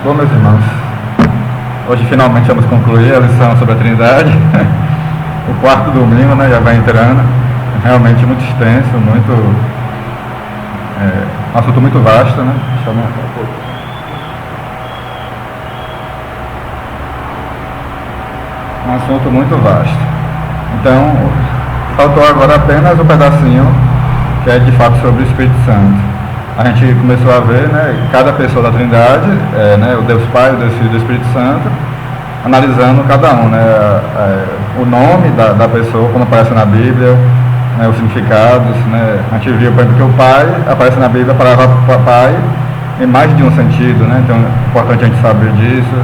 Bom, meus irmãos, hoje finalmente vamos concluir a lição sobre a Trindade. O quarto domingo, né, já vai entrando. Realmente muito extenso, um assunto muito vasto, né? Deixa eu aumentar um pouco. Um assunto muito vasto. Então, faltou agora apenas um pedacinho que é de fato sobre o Espírito Santo. A gente começou a ver, né, cada pessoa da Trindade, né, o Deus Pai, o Deus Filho e o Espírito Santo, analisando cada um, né, o nome da pessoa, como aparece na Bíblia, né, os significados, né. A gente viu, por exemplo, que o Pai aparece na Bíblia, a palavra Pai em mais de um sentido, né, então é importante a gente saber disso.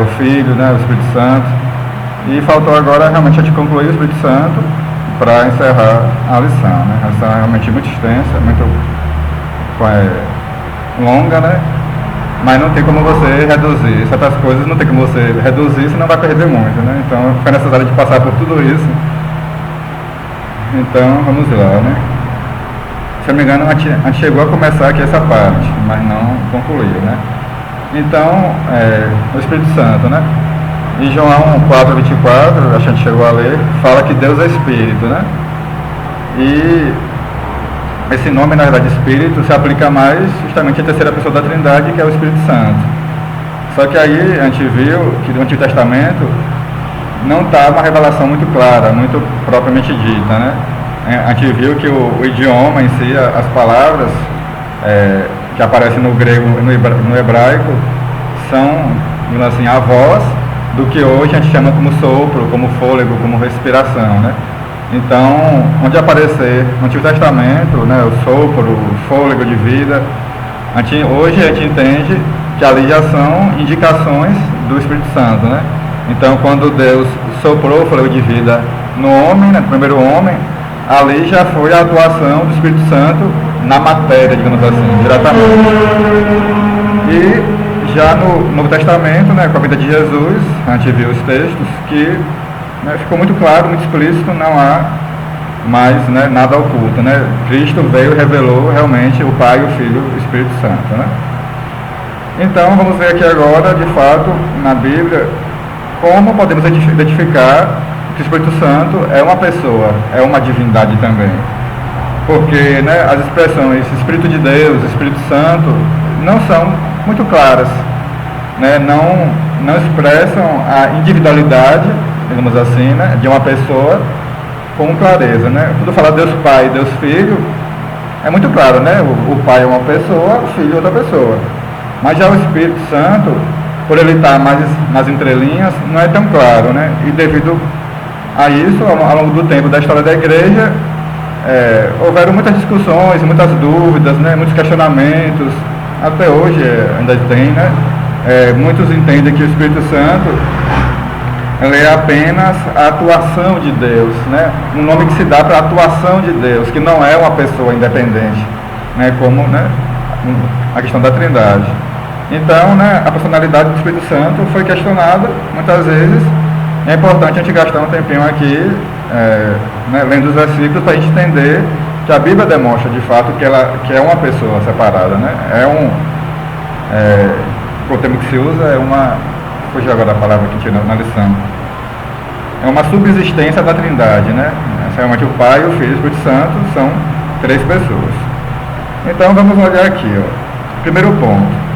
O Filho, né, o Espírito Santo. E faltou agora realmente a gente concluir o Espírito Santo para encerrar a lição, né. A lição é realmente muito extensa, muito longa, né? Mas não tem como você reduzir. Certas coisas não tem como você reduzir, senão vai perder muito, né? Então foi necessário de passar por tudo isso. Então vamos lá, né? Se eu não me engano, a gente chegou a começar aqui essa parte, mas não concluiu, né? Então, o Espírito Santo, né? Em João 4:24, a gente chegou a ler, fala que Deus é Espírito, né? E esse nome, na verdade, Espírito, se aplica mais justamente à terceira pessoa da Trindade, que é o Espírito Santo. Só que aí a gente viu que no Antigo Testamento não está uma revelação muito clara, muito propriamente dita, né? A gente viu que o idioma em si, as palavras que aparecem no grego e no hebraico, são, digamos assim, a voz do que hoje a gente chama como sopro, como fôlego, como respiração, né? Então, onde aparecer no Antigo Testamento, né, o sopro, o fôlego de vida, hoje a gente entende que ali já são indicações do Espírito Santo, né? Então, quando Deus soprou o fôlego de vida no homem, né, no primeiro homem, ali já foi a atuação do Espírito Santo na matéria, digamos assim, diretamente. E já no Novo Testamento, né, com a vida de Jesus, a gente viu os textos que ficou muito claro, muito explícito, não há mais, né, nada oculto, né? Cristo veio e revelou realmente o Pai, o Filho e o Espírito Santo, né? Então vamos ver aqui agora, de fato, na Bíblia, como podemos identificar que o Espírito Santo é uma pessoa, é uma divindade também. Porque, né, as expressões Espírito de Deus, Espírito Santo, não são muito claras, né? Não expressam a individualidade, digamos assim, né, de uma pessoa com clareza, né? Quando fala Deus Pai e Deus Filho, é muito claro, né? O Pai é uma pessoa, o Filho é outra pessoa. Mas já o Espírito Santo, por ele estar mais nas entrelinhas, não é tão claro, né? E devido a isso, ao longo do tempo da história da igreja, houveram muitas discussões, muitas dúvidas, né? Muitos questionamentos, até hoje ainda tem, né? Muitos entendem que o Espírito Santo ele é apenas a atuação de Deus, né? Um nome que se dá para a atuação de Deus, que não é uma pessoa independente, né? Como, né, a questão da Trindade. Então, né, a personalidade do Espírito Santo foi questionada muitas vezes. É importante a gente gastar um tempinho aqui, né, lendo os versículos, para a gente entender que a Bíblia demonstra de fato que é uma pessoa separada, né? O termo que se usa fugiu agora a palavra que tinha na lição. É uma subsistência da Trindade, né? Realmente o Pai, o Filho e o Espírito Santo são três pessoas. Então vamos olhar aqui, ó. Primeiro ponto.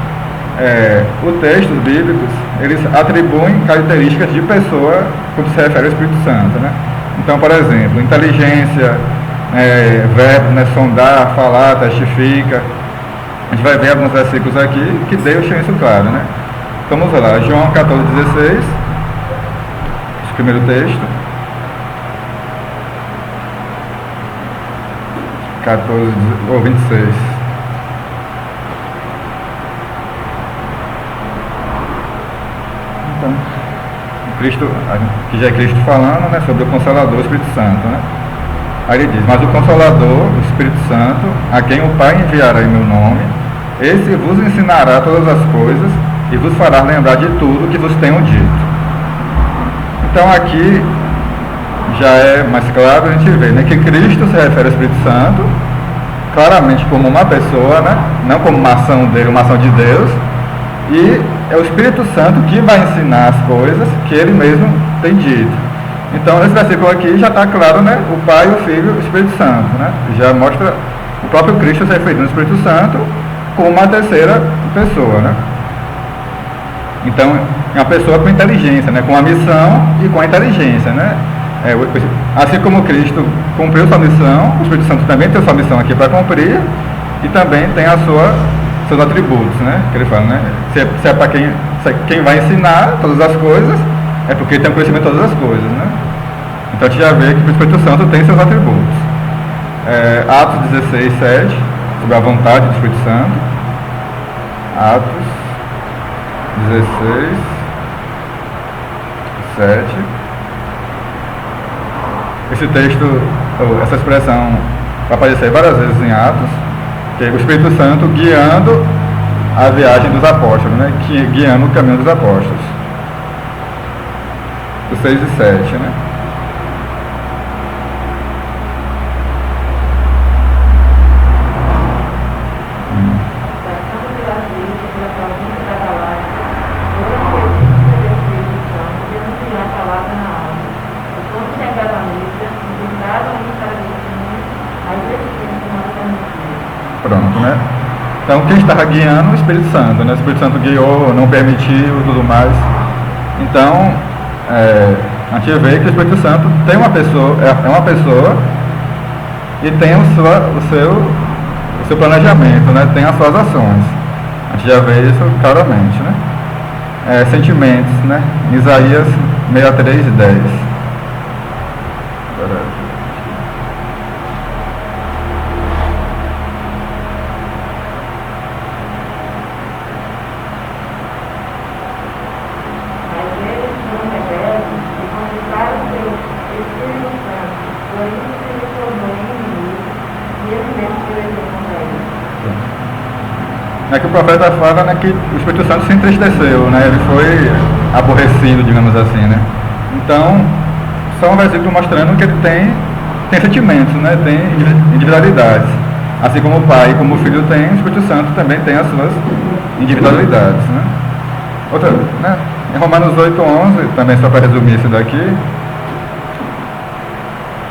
Os textos bíblicos, eles atribuem características de pessoa quando se refere ao Espírito Santo, né? Então, por exemplo, inteligência, verbo, né, sondar, falar, testifica. A gente vai ver alguns versículos aqui que deixam isso claro, né? Vamos lá, João 14:16, esse primeiro texto. 14 ou 26. Então, Cristo, que já é Cristo falando, né, sobre o Consolador, o Espírito Santo, né? Aí ele diz: mas o Consolador, o Espírito Santo, a quem o Pai enviará em meu nome, esse vos ensinará todas as coisas e vos fará lembrar de tudo que vos tenho dito. Então aqui já é mais claro a gente ver, né, que Cristo se refere ao Espírito Santo claramente como uma pessoa, né, não como uma ação dele, uma ação de Deus, E é o Espírito Santo que vai ensinar as coisas que ele mesmo tem dito. Então, nesse versículo aqui já está claro, né? O Pai, o Filho e o Espírito Santo, né? Já mostra o próprio Cristo se referindo ao Espírito Santo como uma terceira pessoa, né? Então, é uma pessoa com inteligência, né? Com a missão e com a inteligência, né? Assim como Cristo cumpriu sua missão, o Espírito Santo também tem sua missão aqui para cumprir e também tem seus atributos, né? Que ele fala, né? Se é para quem vai ensinar todas as coisas, é porque tem o conhecimento de todas as coisas, né? Então a gente já vê que o Espírito Santo tem seus atributos. Atos 16, 7, sobre a vontade do Espírito Santo. Atos 16, 7. Esse texto, essa expressão vai aparecer várias vezes em Atos, que é o Espírito Santo guiando a viagem dos apóstolos, né? Guiando o caminho dos apóstolos. Os 6 e 7, né? Pronto, né? Então quem estava guiando o Espírito Santo, né? O Espírito Santo guiou, não permitiu e tudo mais. Então, a gente vê que o Espírito Santo tem uma pessoa, é uma pessoa e tem o seu planejamento, né? Tem as suas ações. A gente já vê isso claramente, né? Sentimentos, né? Isaías 63, 10. É que o profeta fala, né, que o Espírito Santo se entristeceu, né, ele foi aborrecido, digamos assim, né. Então, só um versículo mostrando que ele tem sentimentos, né, tem individualidades. Assim como o Pai e como o Filho tem, o Espírito Santo também tem as suas individualidades, né. Outra, né, em Romanos 8:11, também só para resumir isso daqui,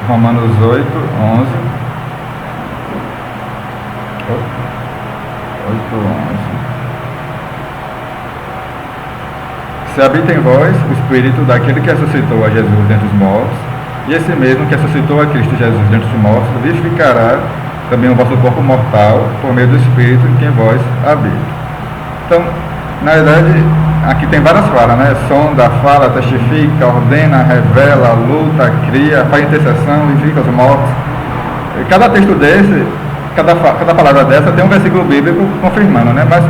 Romanos 8:11. 8:11. Se habita em vós o Espírito daquele que ressuscitou a Jesus dentre os mortos, e esse mesmo que ressuscitou a Cristo Jesus dentre os mortos, vivificará também o vosso corpo mortal por meio do Espírito em quem vós habita. Então, na verdade, aqui tem várias falas, né? Sonda, fala, testifica, ordena, revela, luta, cria, faz intercessão, vivifica os mortos. E cada texto desse, cada palavra dessa tem um versículo bíblico confirmando, né? Mas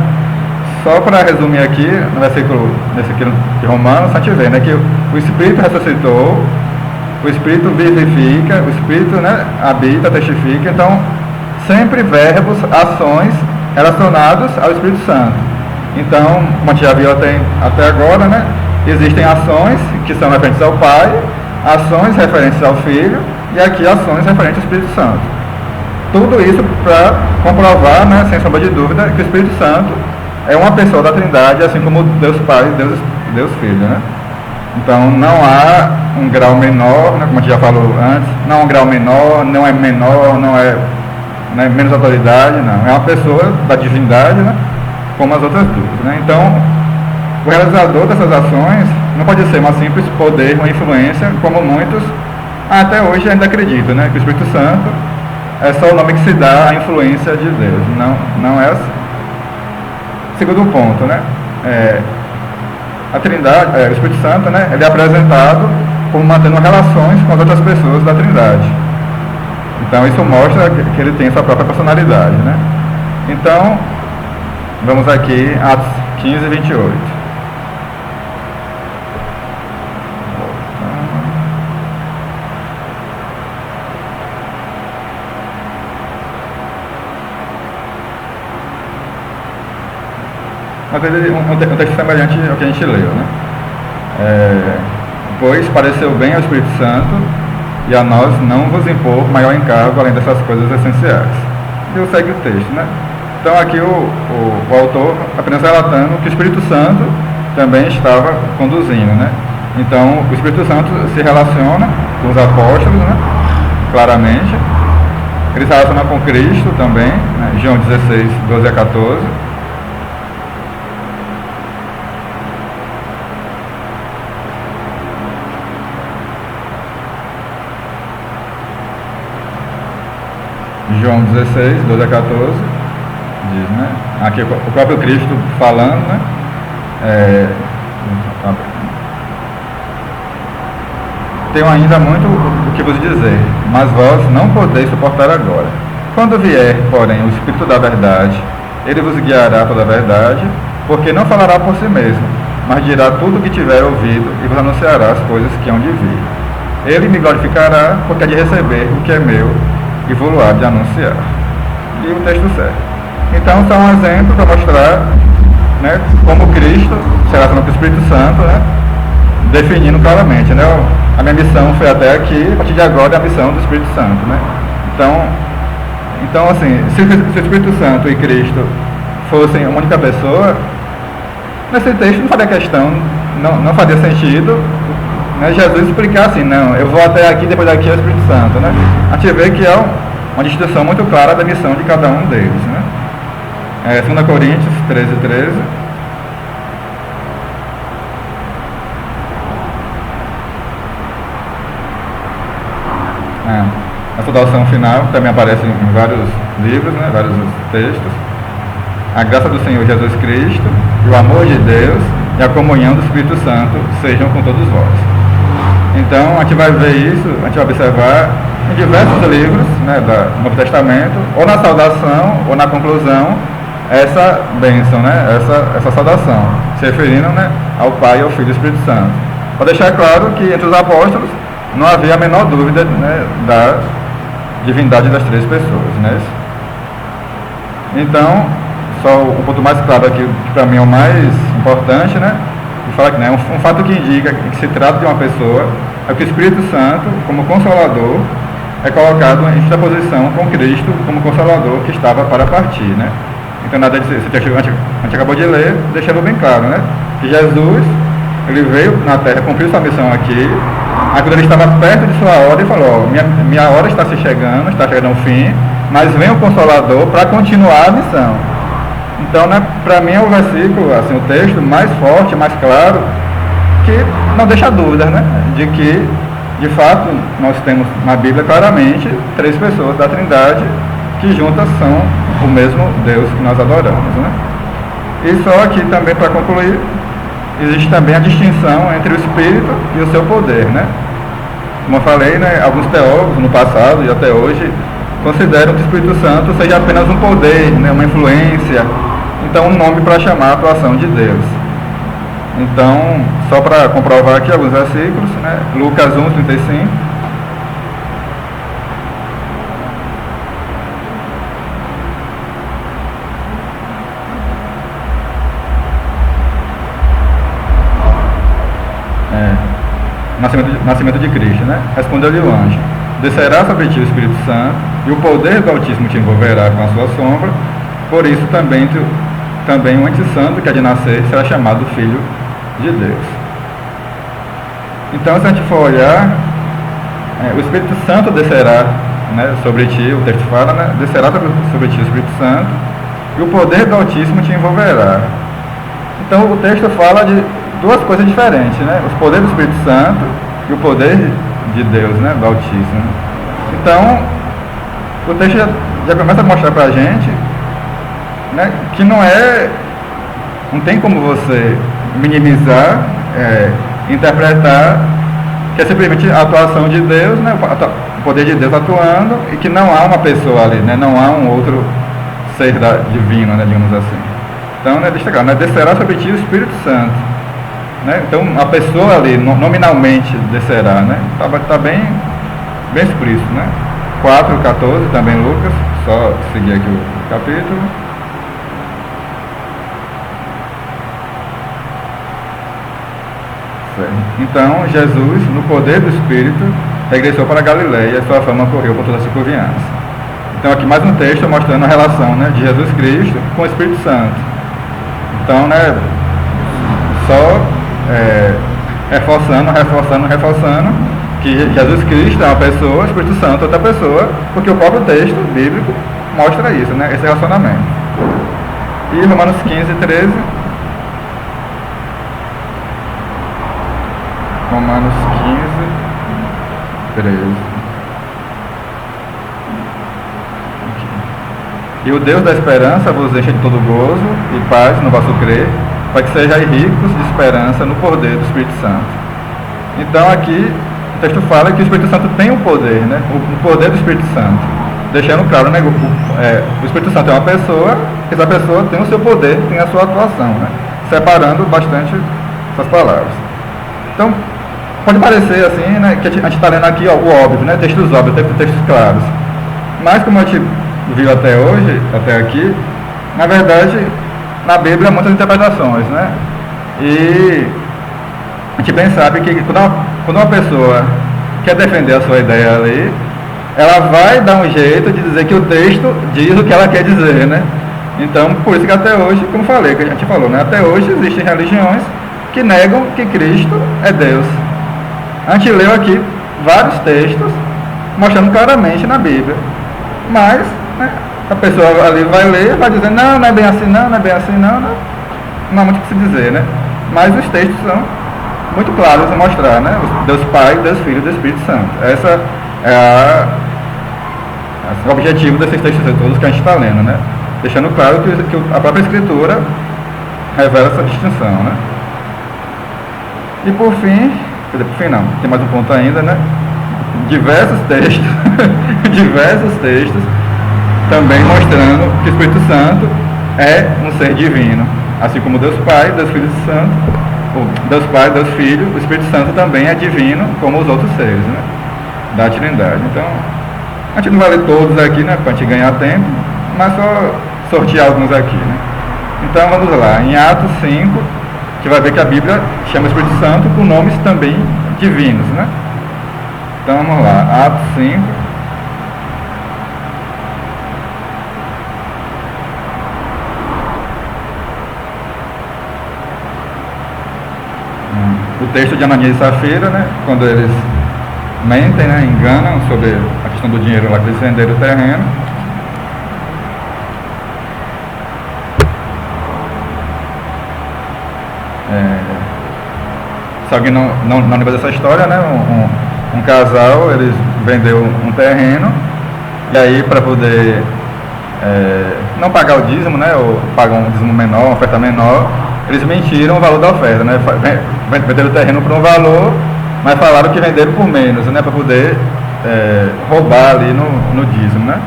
só para resumir aqui, no versículo desse aqui de Romanos, a gente vê, né, que o Espírito ressuscitou, o Espírito vivifica, o Espírito, né, habita, testifica. Então, sempre verbos, ações relacionados ao Espírito Santo. Então, como a gente já viu até agora, né, existem ações que são referentes ao Pai, ações referentes ao Filho e aqui ações referentes ao Espírito Santo. Tudo isso para comprovar, né, sem sombra de dúvida, que o Espírito Santo é uma pessoa da Trindade, assim como Deus Pai e Deus Filho, né? Então não há um grau menor, né, como a gente já falou antes, não há um grau menor, não é menor, não é, né, menos autoridade, não. É uma pessoa da divindade, né, como as outras duas, né? Então, o realizador dessas ações não pode ser uma simples poder, uma influência, como muitos até hoje ainda acreditam, né? Que o Espírito Santo é só o nome que se dá à influência de Deus. Não é assim. Segundo ponto, né? A Trindade, o Espírito Santo, né? Ele é apresentado como mantendo relações com as outras pessoas da Trindade. Então isso mostra que ele tem sua própria personalidade, né? Então, vamos aqui, Atos 15, 28. Mas ele um texto semelhante ao que a gente leu, né? Pois pareceu bem ao Espírito Santo e a nós não vos impor maior encargo além dessas coisas essenciais. E segue o texto, né? Então aqui o autor apenas relatando que o Espírito Santo também estava conduzindo, né? Então o Espírito Santo se relaciona com os apóstolos, né? Claramente. Ele se relaciona com Cristo também, né? João 16, 12 a 14. João 16, 12 a 14, diz, né? Aqui o próprio Cristo falando, né? Tenho ainda muito o que vos dizer, mas vós não podeis suportar agora. Quando vier, porém, o Espírito da verdade, ele vos guiará toda a verdade, porque não falará por si mesmo, mas dirá tudo o que tiver ouvido e vos anunciará as coisas que hão de vir. Ele me glorificará, porque há de receber o que é meu e vou há de anunciar. E o texto segue. Então, são um exemplo para mostrar, né, como Cristo se relaciona com o Espírito Santo, né, definindo claramente, né, a minha missão foi até aqui, a partir de agora é a missão do Espírito Santo, né. Então assim, se o Espírito Santo e Cristo fossem uma única pessoa, nesse texto não faria questão, não faria sentido, né, Jesus explicar assim, não, eu vou até aqui, depois daqui é o Espírito Santo, né. A gente vê que é uma distinção muito clara da missão de cada um deles, né. 2 Coríntios 13, 13. A saudação final também aparece em vários livros, né, vários textos. A graça do Senhor Jesus Cristo, e o amor de Deus e a comunhão do Espírito Santo sejam com todos vós. Então, a gente vai ver isso, a gente vai observar em diversos livros, né, do Novo Testamento, ou na saudação, ou na conclusão, essa bênção, né, essa saudação, se referindo, né, ao Pai, ao Filho e ao Espírito Santo. Para deixar claro que entre os apóstolos não havia a menor dúvida, né, da divindade das três pessoas, né? Então, só o ponto mais claro aqui, que para mim é o mais importante, né, de falar que, né, um fato que indica que se trata de uma pessoa é que o Espírito Santo, como Consolador, é colocado em justaposição com Cristo como Consolador que estava para partir, né? Então, nada disso, esse texto que a gente acabou de ler, deixando bem claro, né, que Jesus, ele veio na Terra, cumpriu sua missão aqui. Aí quando ele estava perto de sua hora, ele falou, minha hora está chegando ao fim, mas vem o Consolador para continuar a missão. Então, né, para mim é o versículo, assim, o texto mais forte, mais claro, que não deixa dúvidas, né, de que, de fato, nós temos na Bíblia claramente três pessoas da Trindade que juntas são o mesmo Deus que nós adoramos, né. E só aqui também, para concluir, existe também a distinção entre o Espírito e o seu poder, né? Como eu falei, né, alguns teólogos no passado e até hoje consideram que o Espírito Santo seja apenas um poder, né, uma influência, então um nome para chamar a atuação de Deus. Então, só para comprovar aqui alguns versículos, né, Lucas 1, 35. Nascimento de Cristo, né? Respondeu-lhe o anjo: descerá sobre ti o Espírito Santo, e o poder do Altíssimo te envolverá com a sua sombra, por isso também o anti-santo que há de nascer será chamado Filho de Deus. Então, se a gente for olhar, o Espírito Santo descerá, né, sobre ti, o texto fala, né, descerá sobre ti o Espírito Santo, e o poder do Altíssimo te envolverá. Então, o texto fala de duas coisas diferentes, né? Os poderes do Espírito Santo e o poder de Deus, né? Do Altíssimo. Então, o texto já começa a mostrar para a gente, né, que não tem como você minimizar, interpretar que é simplesmente a atuação de Deus, né, o poder de Deus atuando, e que não há uma pessoa ali, né, não há um outro ser divino, né, digamos assim. Então, né, deixa claro, né, descerá sobre ti o Espírito Santo. Né? Então, a pessoa ali, nominalmente, descerá, né? Tá bem explícito, né? 4, 14, também Lucas, só seguir aqui o capítulo. Certo. Então, Jesus, no poder do Espírito, regressou para a Galileia e sua fama correu por toda a circunviança. Então aqui mais um texto mostrando a relação, né, de Jesus Cristo com o Espírito Santo. Então, né, só reforçando que Jesus Cristo é uma pessoa, o Espírito Santo é outra pessoa, porque o próprio texto bíblico mostra isso, né, esse relacionamento. E Romanos 15, 13. Romanos 15, 13. E o Deus da esperança vos enche de todo gozo e paz no vosso crer, para que sejais ricos de esperança no poder do Espírito Santo. Então aqui o texto fala que o Espírito Santo tem o poder, né? O poder do Espírito Santo. Deixando claro, né? O Espírito Santo é uma pessoa, essa pessoa tem o seu poder, tem a sua atuação, né? Separando bastante essas palavras. Então, pode parecer assim, né? Que a gente está lendo aqui, ó, o óbvio, né? Textos óbvios, textos claros. Mas como a gente viu até hoje, até aqui, na verdade, na Bíblia há muitas interpretações, né? E a gente bem sabe que quando uma pessoa quer defender a sua ideia ali, ela vai dar um jeito de dizer que o texto diz o que ela quer dizer, né? Então, por isso que até hoje, como falei, que a gente falou, né? Até hoje existem religiões que negam que Cristo é Deus. A gente leu aqui vários textos mostrando claramente na Bíblia. Mas, né, a pessoa ali vai ler, vai dizer, não é bem assim, não é bem assim, não há muito o que se dizer, né? Mas os textos são muito claros a mostrar, né? Deus Pai, Deus Filho e Deus Espírito Santo. Essa é o objetivo desses textos todos que a gente está lendo, né? Deixando claro que a própria Escritura revela essa distinção, né? E por fim não, tem mais um ponto ainda, né? Diversos textos também mostrando que o Espírito Santo é um ser divino, assim como Deus Pai, Deus Filho e Santo, Deus Pai, Deus Filho, o Espírito Santo também é divino como os outros seres, né, da Trindade. Então, a gente não vai ler todos aqui, né, para a gente ganhar tempo, mas só sortear alguns aqui, né. Então vamos lá, em Atos 5, que vai ver que a Bíblia chama o Espírito Santo com nomes também divinos, né. Então vamos lá, Atos 5. O texto de Ananias e Safira, né, quando eles mentem, né, enganam sobre a questão do dinheiro lá que eles venderam o terreno. Se alguém não lembra dessa história, né, um casal, eles vendeu um terreno, e aí para poder não pagar o dízimo, né, ou pagar um dízimo menor, uma oferta menor, eles mentiram o valor da oferta, né, venderam o terreno por um valor, mas falaram que venderam por menos, né, para poder roubar ali no dízimo, né.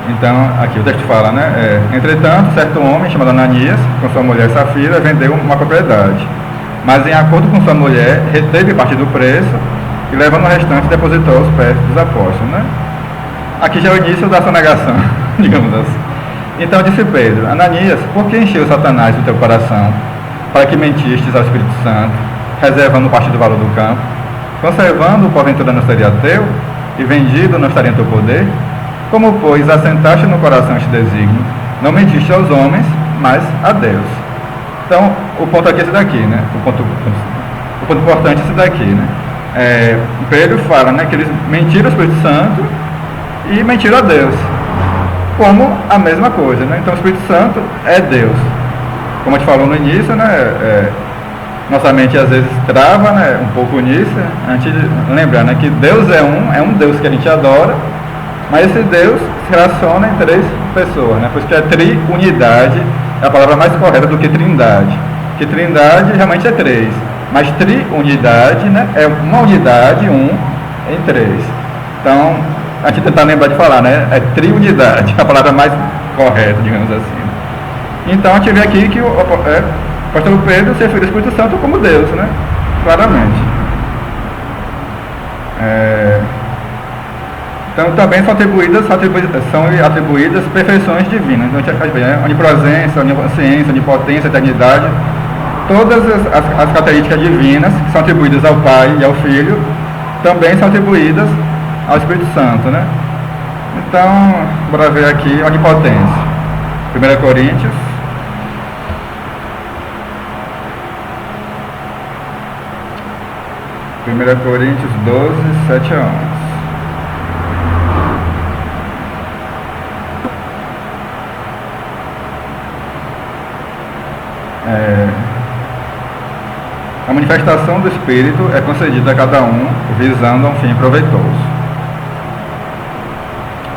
Então, aqui o texto fala, né, entretanto, certo homem chamado Ananias, com sua mulher Safira, vendeu uma propriedade, mas em acordo com sua mulher, reteve parte do preço e levando o restante depositou aos pés dos apóstolos, né. Aqui já é o início da sonegação, digamos assim. Então disse Pedro, Ananias, por que encheu Satanás o teu coração, para que mentistes ao Espírito Santo, reservando parte do valor do campo? Conservando, porventura não seria teu, e vendido não estaria em teu poder? Como, pois, assentaste no coração este desígnio, não mentiste aos homens, mas a Deus. Então, o ponto aqui é esse daqui, né? O ponto importante é esse daqui, né? Pedro fala, né, que eles mentiram ao Espírito Santo e mentiram a Deus, como a mesma coisa, né? Então o Espírito Santo é Deus, como a gente falou no início, né? Nossa mente às vezes trava, né, um pouco nisso, a gente lembra, né, que Deus é um Deus que a gente adora, mas esse Deus se relaciona em três pessoas, né? Por isso que a triunidade é a palavra mais correta do que trindade, porque trindade realmente é três, mas triunidade, né, é uma unidade, em três. Então a gente tentar lembrar de falar, né? É triunidade, a palavra mais correta, digamos assim. Então a gente vê aqui que o apóstolo Pedro se refere ao Espírito Santo como Deus, né? Claramente. Então também são atribuídas perfeições divinas. Então a gente vê, né? Onipresença, onisciência, onipotência, eternidade. Todas as características divinas que são atribuídas ao Pai e ao Filho também são atribuídas ao Espírito Santo, né? Então, bora ver aqui onipotência. 1 Coríntios. Primeira Coríntios 12, 7 a 11. A manifestação do Espírito é concedida a cada um visando a um fim proveitoso.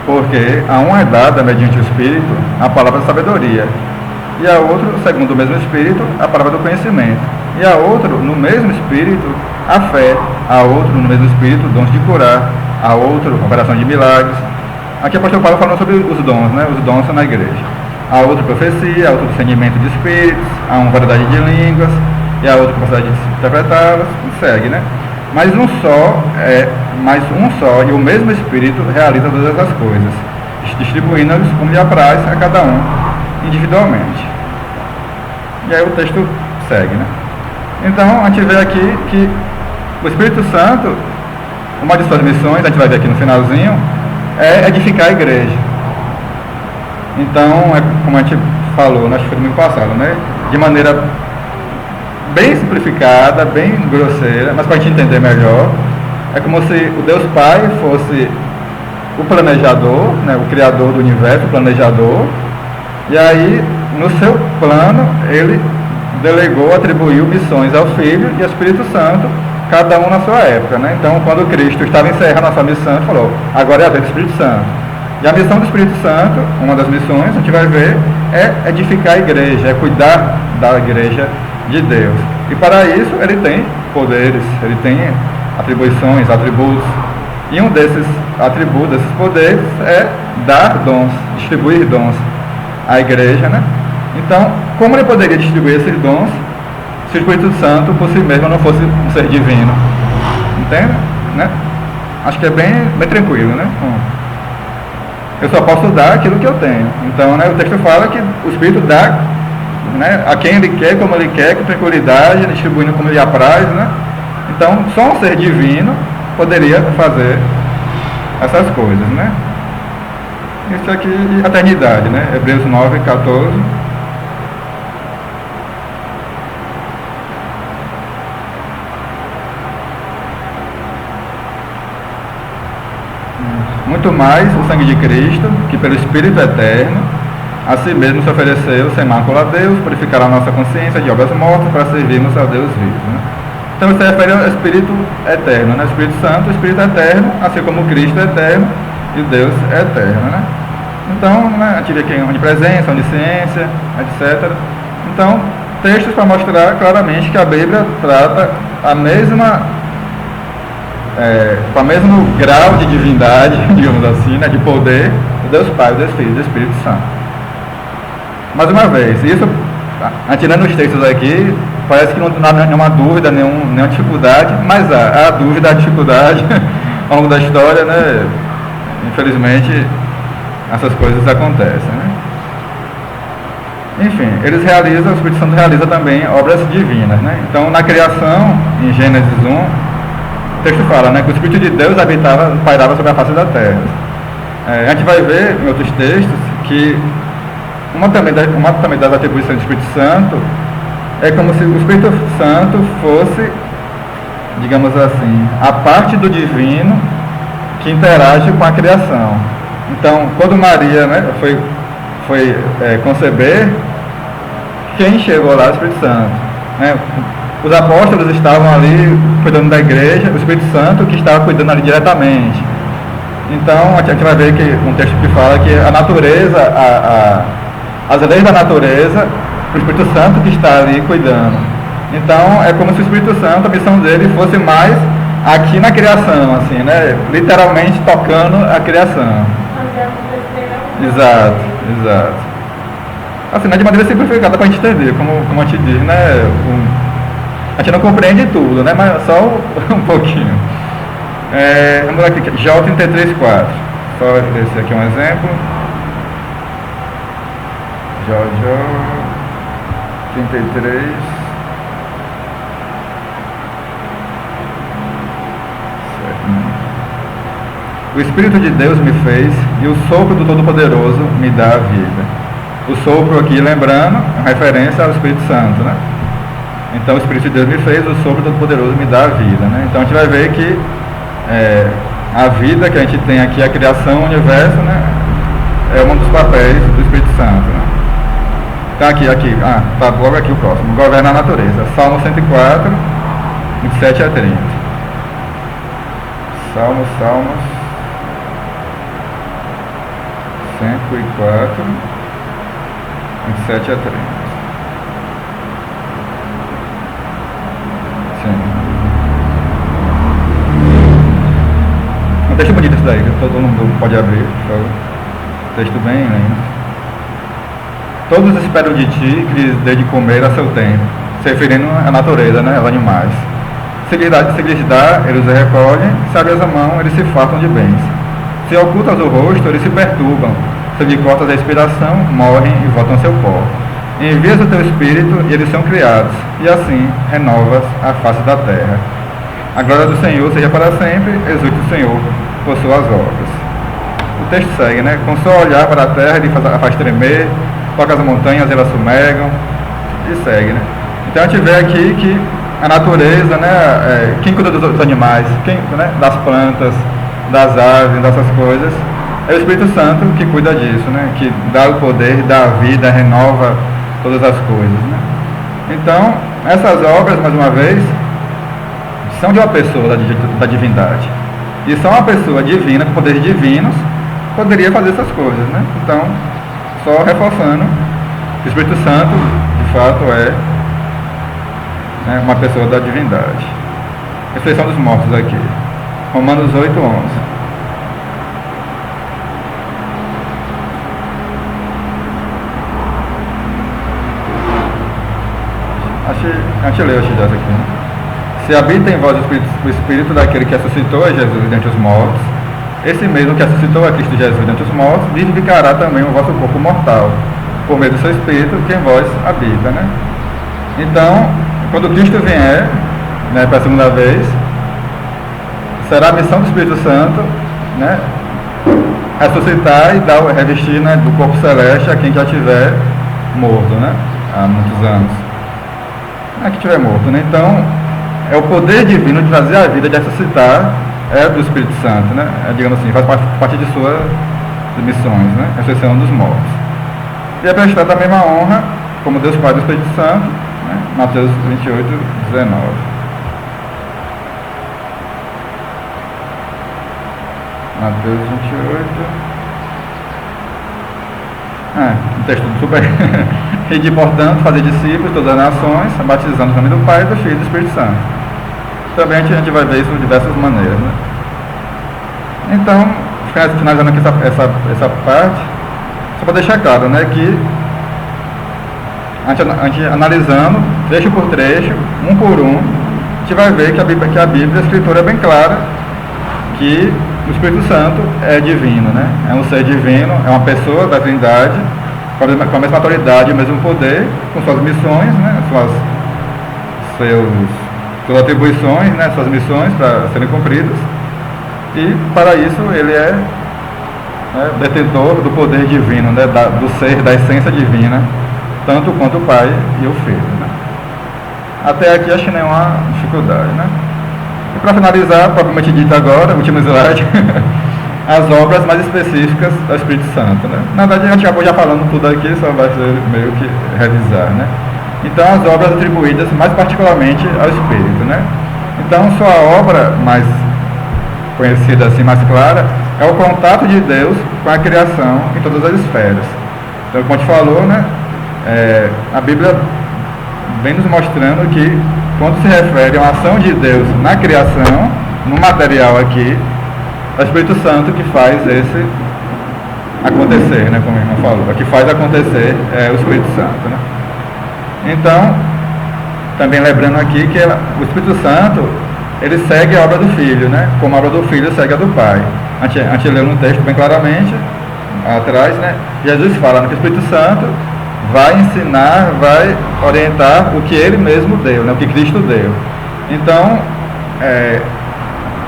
Porque a um é dada, mediante o Espírito, a palavra da sabedoria, e a outro, segundo o mesmo Espírito, a palavra do conhecimento, e a outro, no mesmo Espírito, a fé, a outro, no mesmo Espírito, dons de curar, a outro, operação de milagres. Aqui o apóstolo Paulo falando sobre os dons, né? Os dons são na igreja. A outro, profecia, a outro, discernimento de espíritos, a um, variedade de línguas, e a outra, capacidade de interpretá-las, e segue, né? Mas um só e o mesmo Espírito realiza todas essas coisas, distribuindo-as como lhe apraz a cada um individualmente. E aí o texto segue, né? Então, a gente vê aqui que o Espírito Santo, uma de suas missões, a gente vai ver aqui no finalzinho, é edificar a igreja. Então, como a gente falou, acho que foi no domingo passado, né? De maneira bem simplificada, bem grosseira, mas para a gente entender melhor, é como se o Deus Pai fosse o planejador, né, o criador do universo, o planejador, e aí, no seu plano, ele delegou, atribuiu missões ao Filho e ao Espírito Santo, cada um na sua época, né? Então, quando Cristo estava encerrando a sua missão, ele falou, agora é a vez do Espírito Santo. E a missão do Espírito Santo, uma das missões, a gente vai ver, é edificar a igreja, é cuidar da igreja de Deus. E para isso ele tem poderes, ele tem atribuições, atributos. E um desses atributos, desses poderes, é dar dons, distribuir dons à igreja, né? Então, como ele poderia distribuir esses dons se o Espírito Santo por si mesmo não fosse um ser divino? Entende? Né? Acho que é bem tranquilo, né? Eu só posso dar aquilo que eu tenho. Então, né, o texto fala que o Espírito dá, né, a quem ele quer, como ele quer, com tranquilidade, distribuindo como ele apraz, né? Então, só um ser divino poderia fazer essas coisas, né? Isso aqui de eternidade, né? Hebreus 9, 14. Muito mais o sangue de Cristo, que pelo Espírito Eterno, a si mesmo se ofereceu sem mácula a Deus, purificará a nossa consciência de obras mortas para servirmos ao Deus vivo, né? Então isso se refere ao Espírito Eterno, né? Espírito Santo, o Espírito Eterno, assim como Cristo é eterno e Deus é eterno, né? Então, né, a gente vê aqui onipresença, onisciência, etc. Então, textos para mostrar claramente que a Bíblia trata a mesma, com o mesmo grau de divindade, digamos assim, né, de poder, do Deus Pai, do Deus Filho e do Espírito Santo. Mais uma vez, isso, a gente lendo os textos aqui, parece que não há nenhuma dúvida, nenhuma dificuldade, mas há dúvida, há dificuldade ao longo da história, né? Infelizmente, essas coisas acontecem, né? Enfim, o Espírito Santo realiza também obras divinas, né? Então, na criação, em Gênesis 1, o texto fala, né, que o Espírito de Deus pairava sobre a face da terra. A gente vai ver em outros textos que uma também das atribuições do Espírito Santo é como se o Espírito Santo fosse, digamos assim, a parte do divino que interage com a criação. Então, quando Maria, né, foi conceber, quem chegou lá é o Espírito Santo, né? Os apóstolos estavam ali cuidando da igreja, o Espírito Santo que estava cuidando ali diretamente. Então, a gente vai ver que um texto que fala que a natureza, as leis da natureza, o Espírito Santo que está ali cuidando. Então, é como se o Espírito Santo, a missão dele fosse mais aqui na criação, assim, né? Literalmente tocando a criação. Exato. Assim, de maneira simplificada para a gente entender, como a gente diz, né? A gente não compreende tudo, né? Mas só um pouquinho. Vamos lá aqui, Jó 33,4. Só esse aqui é um exemplo. Jó 33. O Espírito de Deus me fez e o sopro do Todo-Poderoso me dá a vida. O sopro aqui, lembrando, é referência ao Espírito Santo, né? Então o Espírito de Deus me fez, o sopro do Todo-Poderoso me dá a vida, né? Então a gente vai ver que a vida que a gente tem aqui, a criação, o universo, né? É um dos papéis do Espírito Santo, né? Então tá logo aqui o próximo. Governa a natureza. Salmo 104, 27 a 30. Salmos 104, 27 a 30. Sim. Um texto bonito isso daí, que todo mundo pode abrir, por favor. Texto bem lindo. Todos esperam de ti que lhes dê de comer a seu tempo, se referindo à natureza, né, aos animais. Se lhes dá, eles o recolhem, se abres a mão, eles se fartam de bens. Se ocultas o rosto, eles se perturbam. Se lhe cortas a respiração, morrem e voltam ao seu pó. Envias o teu espírito e eles são criados, e assim renovas a face da terra. A glória do Senhor seja para sempre, exulte o Senhor por suas obras. O texto segue, né? Com só olhar para a terra, ele faz tremer, toca as montanhas, elas fumegam, e segue, né? Então a gente vê aqui que a natureza, né? Quem cuida dos animais, né? Das plantas, das aves, dessas coisas, é o Espírito Santo que cuida disso, né? Que dá o poder, dá a vida, renova todas as coisas, né? Então, essas obras, mais uma vez, são de uma pessoa da divindade. E só uma pessoa divina, com poderes divinos, poderia fazer essas coisas, né? Então, só reforçando que o Espírito Santo, de fato, é, né, uma pessoa da divindade. Ressurreição dos mortos aqui. Romanos 8, 11. A gente leu essa aqui, né? Se habita em vós o Espírito daquele que ressuscitou a Jesus dentre os mortos, esse mesmo que ressuscitou a Cristo Jesus dentre os mortos, vivificará também o vosso corpo mortal, por meio do seu Espírito que em vós habita, né? Então, quando Cristo vier, né, para a segunda vez, será a missão do Espírito Santo, né, ressuscitar e revestir, né, do corpo celeste a quem já tiver morto, né, há muitos anos. Que estiver morto, né? Então, é o poder divino de trazer a vida, de ressuscitar, é do Espírito Santo, né? Digamos assim, faz parte de suas missões, né? Ressurreição dos mortos. E é prestado a mesma honra, como Deus Pai do Espírito Santo, né? Mateus 28, 19. Mateus 28. Um texto super. E de, portanto, fazer discípulos de todas as nações, batizando o nome do Pai, do Filho e do Espírito Santo. Também a gente vai ver isso de diversas maneiras, né? Então, finalizando aqui essa parte, só para deixar claro, né, que a gente analisando, trecho por trecho, um por um, a gente vai ver que a Bíblia, a Escritura é bem clara, que o Espírito Santo é divino, né? É um ser divino, é uma pessoa da Trindade, com a mesma autoridade e o mesmo poder, com suas missões, né? Suas atribuições, né? Suas missões para serem cumpridas. E para isso ele é, né, detentor do poder divino, né? Do ser, da essência divina, tanto quanto o Pai e o Filho, né? Até aqui acho que nenhuma dificuldade, né? E para finalizar, propriamente dito agora, último slide, as obras mais específicas do Espírito Santo, né? Na verdade, a gente acabou já falando tudo aqui, só vai ser meio que revisar, né? Então, as obras atribuídas mais particularmente ao Espírito, né? Então, sua obra mais conhecida, assim, mais clara, é o contato de Deus com a criação em todas as esferas. Então, como a gente falou, né? A Bíblia vem nos mostrando que, quando se refere a uma ação de Deus na criação, no material aqui, é o Espírito Santo que faz esse acontecer, né, como a irmã falou, que faz acontecer o Espírito Santo, né? Então, também lembrando aqui que o Espírito Santo, ele segue a obra do Filho, né, como a obra do Filho segue a do Pai. A gente leu no texto bem claramente, atrás, né, Jesus fala que o Espírito Santo vai ensinar, vai orientar o que ele mesmo deu, né, o que Cristo deu. Então,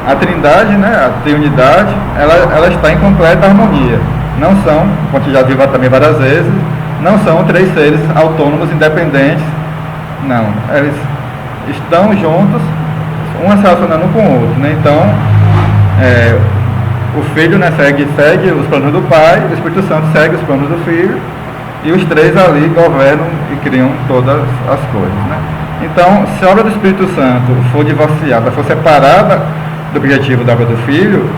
a Trindade, né, a Triunidade, ela está em completa harmonia. Não são, como a gente já viu também várias vezes, não são três seres autônomos, independentes. Não, eles estão juntos, um se relacionando com o outro, né? Então, o Filho, né, segue os planos do Pai, o Espírito Santo segue os planos do Filho, e os três ali governam e criam todas as coisas, né? Então, se a obra do Espírito Santo for divorciada, for separada do objetivo da obra do Filho,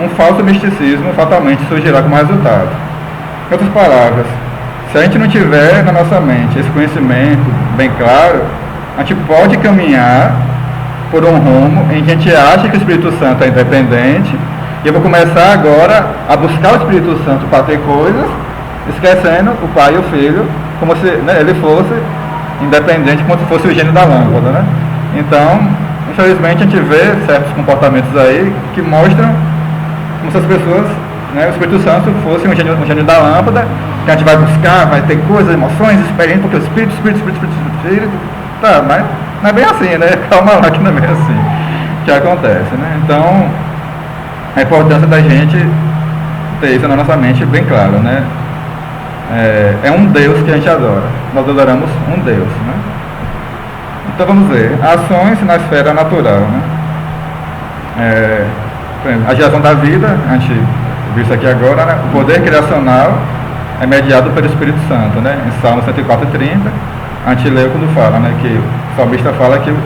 um falso misticismo fatalmente surgirá como resultado. Em outras palavras, se a gente não tiver na nossa mente esse conhecimento bem claro, a gente pode caminhar por um rumo em que a gente acha que o Espírito Santo é independente, e eu vou começar agora a buscar o Espírito Santo para ter coisas, esquecendo o Pai e o Filho, como se, né, ele fosse independente, como se fosse o gênio da lâmpada, né? Então, infelizmente, a gente vê certos comportamentos aí que mostram como se as pessoas, né, o Espírito Santo fosse um gênio da lâmpada, que a gente vai buscar, vai ter coisas, emoções, experiências, porque o Espírito, tá, mas não é bem assim, né? Calma lá que não é bem assim que acontece, né? Então, a importância da gente ter isso na nossa mente bem claro, né? É um Deus que a gente adora, nós adoramos um Deus, né? Então vamos ver, ações na esfera natural, né? A geração da vida, a gente viu isso aqui agora, né? O poder criacional é mediado pelo Espírito Santo, né? Em Salmo 104:30, a gente leu quando fala, né? Que o salmista fala que o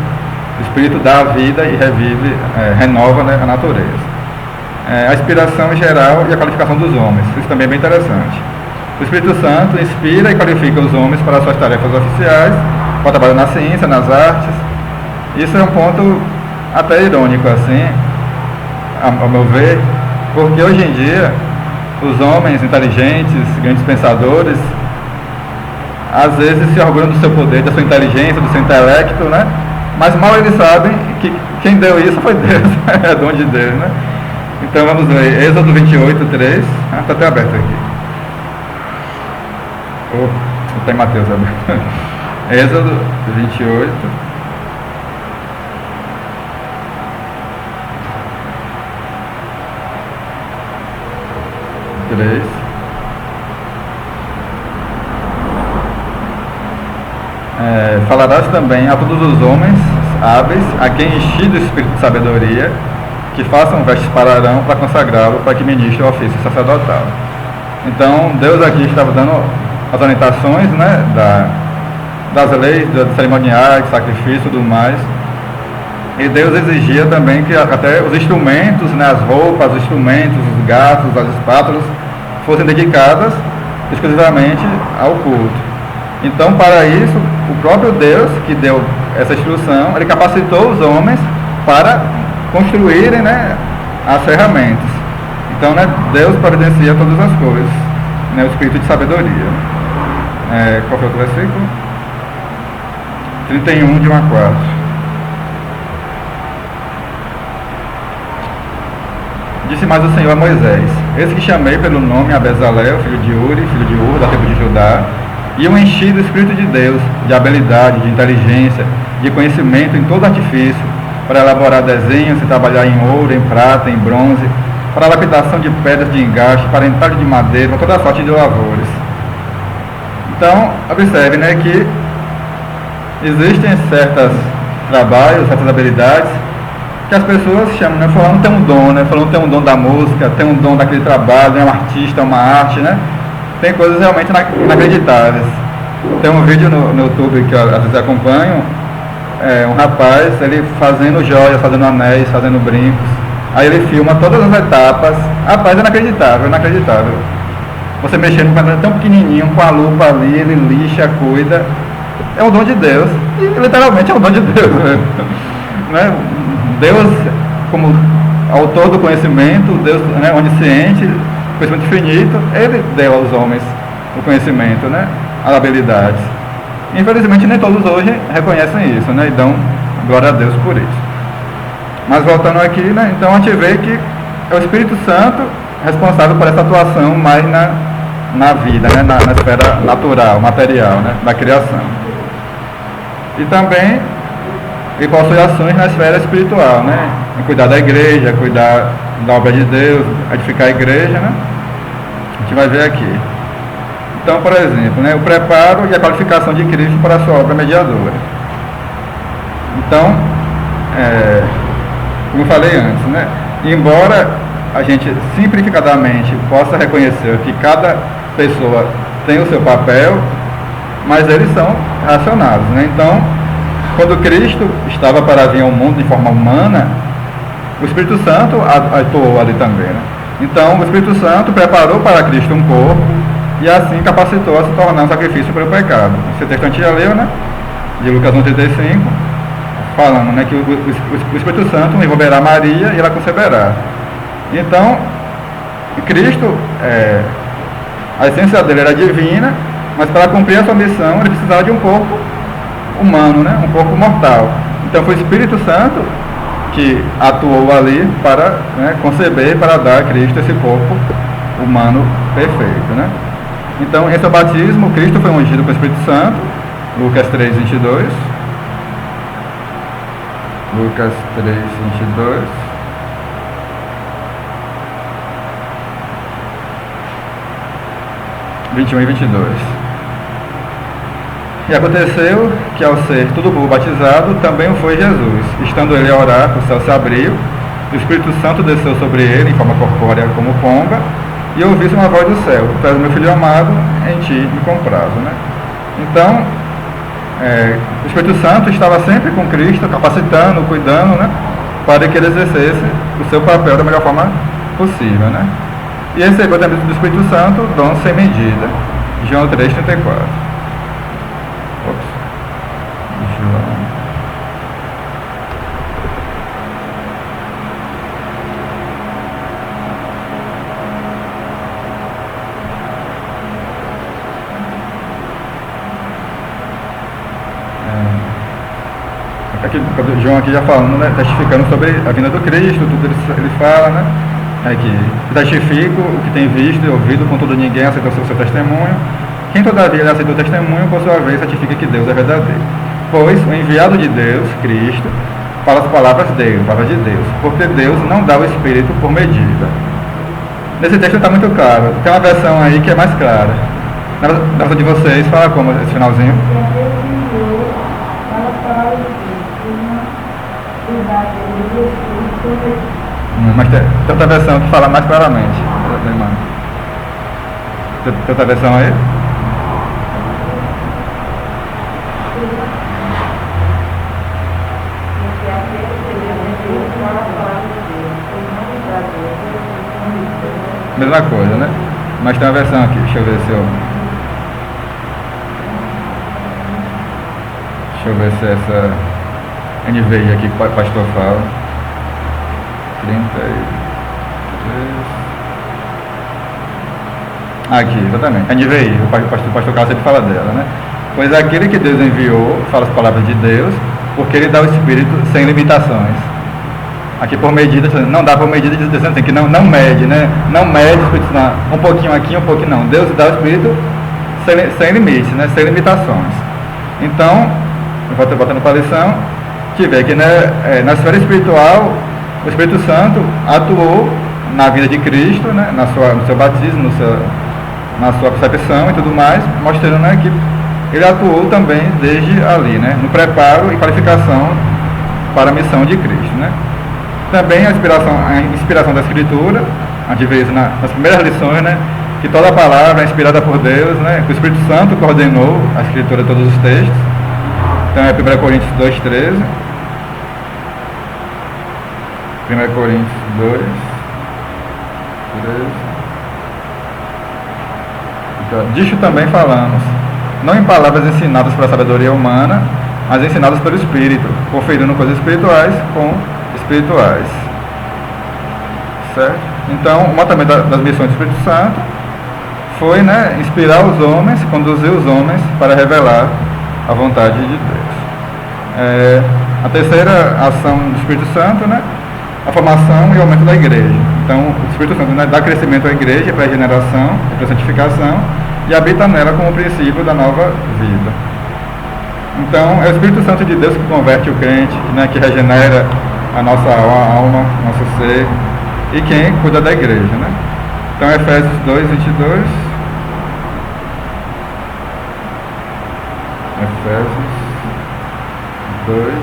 Espírito dá a vida e revive, renova, né, a natureza. A inspiração geral e a qualificação dos homens, isso também é bem interessante. O Espírito Santo inspira e qualifica os homens para suas tarefas oficiais, para trabalhar na ciência, nas artes. Isso é um ponto até irônico, assim, ao meu ver, porque hoje em dia os homens inteligentes, grandes pensadores, às vezes se orgulham do seu poder, da sua inteligência, do seu intelecto, né? Mas mal eles sabem que quem deu isso foi Deus, é dom de Deus, né? Então vamos ler Êxodo 28:3, está até aberto aqui. Está em Mateus aberto. Êxodo 28. Falarás também a todos os homens hábeis, a quem enchi do espírito de sabedoria, que façam vestes para Arão para consagrá-lo, para que ministre o ofício sacerdotal. Então, Deus aqui estava dando as orientações, né, das leis, dos cerimoniais, sacrifício e tudo mais. E Deus exigia também que até os instrumentos, né, as roupas, os instrumentos, os garfos, as espátulas, fossem dedicadas exclusivamente ao culto. Então, para isso, o próprio Deus, que deu essa instrução, ele capacitou os homens para construírem, né, as ferramentas. Então, né, Deus providencia todas as coisas, né, o espírito de sabedoria. Qual foi o versículo? 31, de 1 a 4. Disse mais o Senhor a Moisés: Eis que chamei pelo nome a Bezalel, filho de Uri, filho de Ur, da tribo de Judá, e o enchi do Espírito de Deus, de habilidade, de inteligência, de conhecimento em todo artifício, para elaborar desenhos e trabalhar em ouro, em prata, em bronze, para a lapidação de pedras de engaste, para entalhe de madeira, para toda sorte de lavores. Então, observe, né, que existem certos trabalhos, certas habilidades, que as pessoas chamam, né, falando tem um dom, né, falando tem um dom da música, tem um dom daquele trabalho, é um artista, é uma arte, né? Tem coisas realmente inacreditáveis. Tem um vídeo no YouTube que eu às vezes acompanho, um rapaz, ele fazendo joias, fazendo anéis, fazendo brincos. Aí ele filma todas as etapas. Rapaz, é inacreditável, inacreditável. Você mexendo com um tão pequenininho, com a lupa ali, ele lixa, cuida. É um dom de Deus. E literalmente é um dom de Deus, né? Deus, como autor do conhecimento, Deus, né, onisciente, conhecimento infinito, ele deu aos homens o conhecimento, né, as habilidades. Infelizmente nem todos hoje reconhecem isso, né, e dão glória a Deus por isso. Mas voltando aqui, né, então a gente vê que é o Espírito Santo responsável por essa atuação mais na vida, né, na esfera natural, material, né, da criação. E também ele possui ações na esfera espiritual, né, em cuidar da igreja, cuidar da obra de Deus, edificar a igreja, né? A gente vai ver aqui. Então, por exemplo, né, o preparo e a qualificação de Cristo para a sua obra mediadora. Então, como eu falei antes, né, embora a gente simplificadamente possa reconhecer que cada pessoa tem o seu papel, mas eles são relacionados, né? Então, quando Cristo estava para vir ao mundo de forma humana, o Espírito Santo atuou ali também, né? Então, o Espírito Santo preparou para Cristo um corpo e assim capacitou a se tornar um sacrifício pelo pecado. Esse texto a gente já leu, né? De Lucas 1,35, falando, né, que o Espírito Santo envolverá Maria e ela conceberá. Então, Cristo, a essência dele era divina, mas para cumprir a sua missão ele precisava de um corpo humano, né? Um corpo mortal. Então foi o Espírito Santo que atuou ali para, né, conceber, para dar a Cristo esse corpo humano perfeito, né? Então, em seu batismo, Cristo foi ungido com o Espírito Santo, Lucas 3:22. Lucas 3:22. (21 e 22). E aconteceu que, ao ser todo o povo batizado, também o foi Jesus. Estando ele a orar, o céu se abriu, o Espírito Santo desceu sobre ele em forma corpórea como pomba, e ouvi-se uma voz do céu: Tu és meu filho amado, em ti me comprazo, né? Então, o Espírito Santo estava sempre com Cristo, capacitando, cuidando, né, para que ele exercesse o seu papel da melhor forma possível, né? E recebeu também do Espírito Santo dons sem medida. João 3:34. Aqui, João aqui já falando, né, testificando sobre a vinda do Cristo, tudo ele fala, né, que testifico o que tem visto e ouvido, contudo ninguém aceitou o seu testemunho. Quem todavia ele aceitou o testemunho, por sua vez, certifica que Deus é verdadeiro. Pois o enviado de Deus, Cristo, fala as palavras dele, palavras de Deus, porque Deus não dá o Espírito por medida. Nesse texto está muito claro, tem uma versão aí que é mais clara. Na versão de vocês, fala como esse finalzinho? Mas tem outra versão que fala mais claramente. Tem outra versão aí? Mesma coisa, né? Mas tem uma versão aqui, deixa eu ver se eu... Deixa eu ver se essa NVI aqui que o pastor fala. 33. Aqui, exatamente. NVI, o pastor Carlos sempre fala dela, né? Pois aquele que Deus enviou fala as palavras de Deus, porque ele dá o Espírito sem limitações. Aqui por medida, não dá por medida, dizendo assim, que não mede, né? Não mede o Espírito Santo, um pouquinho aqui, um pouquinho não. Deus dá o Espírito sem limites, né? Sem limitações. Então, voltando para a lição, que vê que, né, na esfera espiritual, o Espírito Santo atuou na vida de Cristo, né? No seu batismo, na sua percepção e tudo mais, mostrando, né, que ele atuou também desde ali, né? No preparo e qualificação para a missão de Cristo, né? Também a inspiração da Escritura, a gente vê isso nas primeiras lições, né, que toda a palavra é inspirada por Deus, né, que o Espírito Santo coordenou a Escritura de todos os textos. Então é 1 Coríntios 2:13, 1 Coríntios 2:13. Então, disto também falamos, não em palavras ensinadas pela sabedoria humana, mas ensinadas pelo Espírito, conferindo coisas espirituais com espirituais, certo? Então, uma também das missões do Espírito Santo foi, né, inspirar os homens, conduzir os homens para revelar a vontade de Deus. A terceira ação do Espírito Santo, né, a formação e o aumento da igreja. Então, o Espírito Santo, né, dá crescimento à igreja para a regeneração, para a santificação, e habita nela como princípio da nova vida. Então, é o Espírito Santo de Deus que converte o crente, né, que regenera a nossa alma, nosso ser, e quem cuida da igreja, né? Então, Efésios 2, 22. Efésios 2.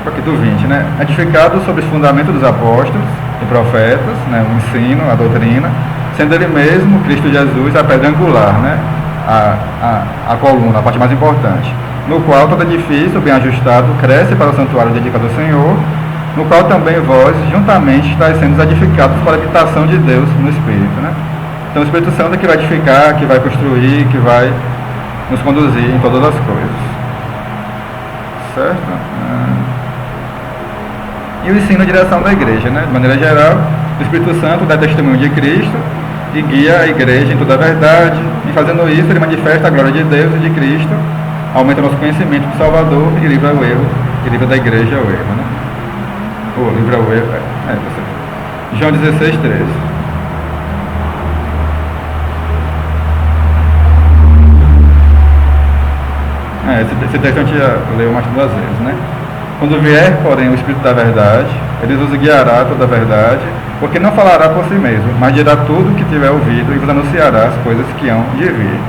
Aqui do 20, né? Edificado sobre os fundamentos dos apóstolos e profetas, né? O ensino, a doutrina, sendo ele mesmo, Cristo Jesus, a pedra angular, né? A coluna, a parte mais importante, no qual todo edifício bem ajustado cresce para o santuário dedicado ao Senhor, no qual também vós, juntamente, estáis sendo edificados para a habitação de Deus no Espírito, né? Então o Espírito Santo é que vai edificar, que vai construir, que vai nos conduzir em todas as coisas. Certo? E o ensino e direção da igreja, né? De maneira geral, o Espírito Santo dá testemunho de Cristo e guia a igreja em toda a verdade, e fazendo isso ele manifesta a glória de Deus e de Cristo, aumenta o nosso conhecimento do Salvador e livra o erro, e livra da igreja o erro, né? Ou livra o erro, João 16, 13. Esse texto a gente já leu mais 2 vezes, né? Quando vier, porém, o Espírito da verdade, ele vos guiará a toda a verdade, porque não falará por si mesmo, mas dirá tudo o que tiver ouvido e vos anunciará as coisas que hão de vir.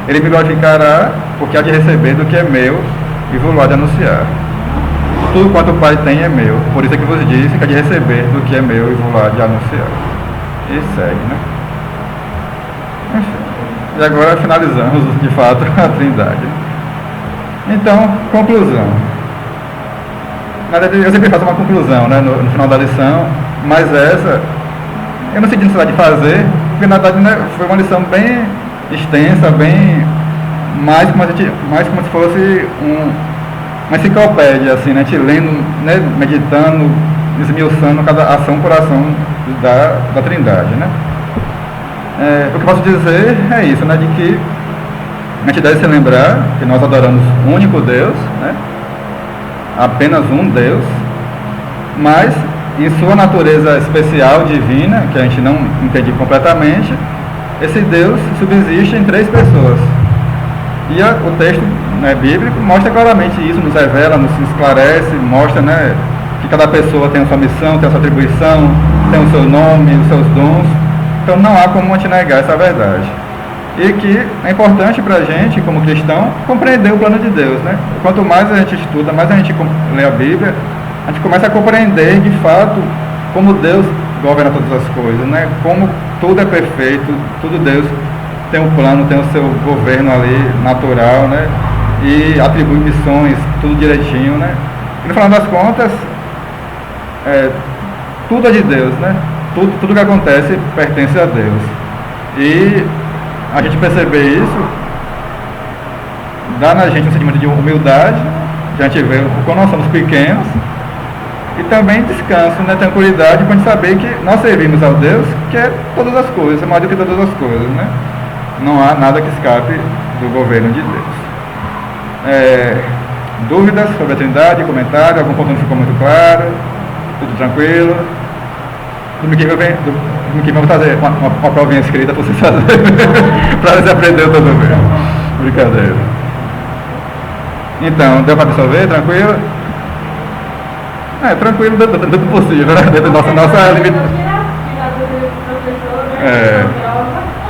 Ele me glorificará, porque há de receber do que é meu e vos há de anunciar. Tudo quanto o Pai tem é meu, por isso é que vos disse que há de receber do que é meu e vos há de anunciar. E segue, né? Enfim. E agora finalizamos, de fato, a Trindade. Então, conclusão. Na verdade, eu sempre faço uma conclusão, né, no final da lição, mas essa eu não senti necessidade de fazer, porque na verdade, né, foi uma lição bem extensa, bem mais como se fosse uma enciclopédia, assim, né, a gente lendo, né, meditando, esmiuçando cada ação por ação da Trindade, né. O que eu posso dizer é isso, né, de que a gente deve se lembrar que nós adoramos um único Deus, né, apenas um Deus, mas em sua natureza especial, divina, que a gente não entende completamente, esse Deus subsiste em 3 pessoas. E o texto, né, bíblico mostra claramente isso, nos revela, nos esclarece, mostra, né, que cada pessoa tem a sua missão, tem a sua atribuição, tem o seu nome, os seus dons. Então não há como a gente negar essa verdade. E que é importante para a gente, como cristão, compreender o plano de Deus, né? Quanto mais a gente estuda, mais a gente lê a Bíblia, a gente começa a compreender, de fato, como Deus governa todas as coisas, né? Como tudo é perfeito, tudo Deus tem um plano, tem o seu governo ali, natural, né? E atribui missões, tudo direitinho, né? E no final das contas, tudo é de Deus, né? Tudo que acontece pertence a Deus. E a gente perceber isso dá na gente um sentimento de humildade, que a gente vê o quão nós somos pequenos, e também descanso, né, tranquilidade, para a gente saber que nós servimos ao Deus que é todas as coisas, mais do que todas as coisas, né? Não há nada que escape do governo de Deus. Dúvidas sobre a Trindade, comentário, algum ponto não ficou muito claro, tudo tranquilo? Domingo que vamos fazer uma provinha escrita para vocês fazerem, para você aprender tudo bem. Brincadeira. Então, deu para absorver? Tranquilo? Tranquilo dentro do possível, né? Dentro da nossa limitação.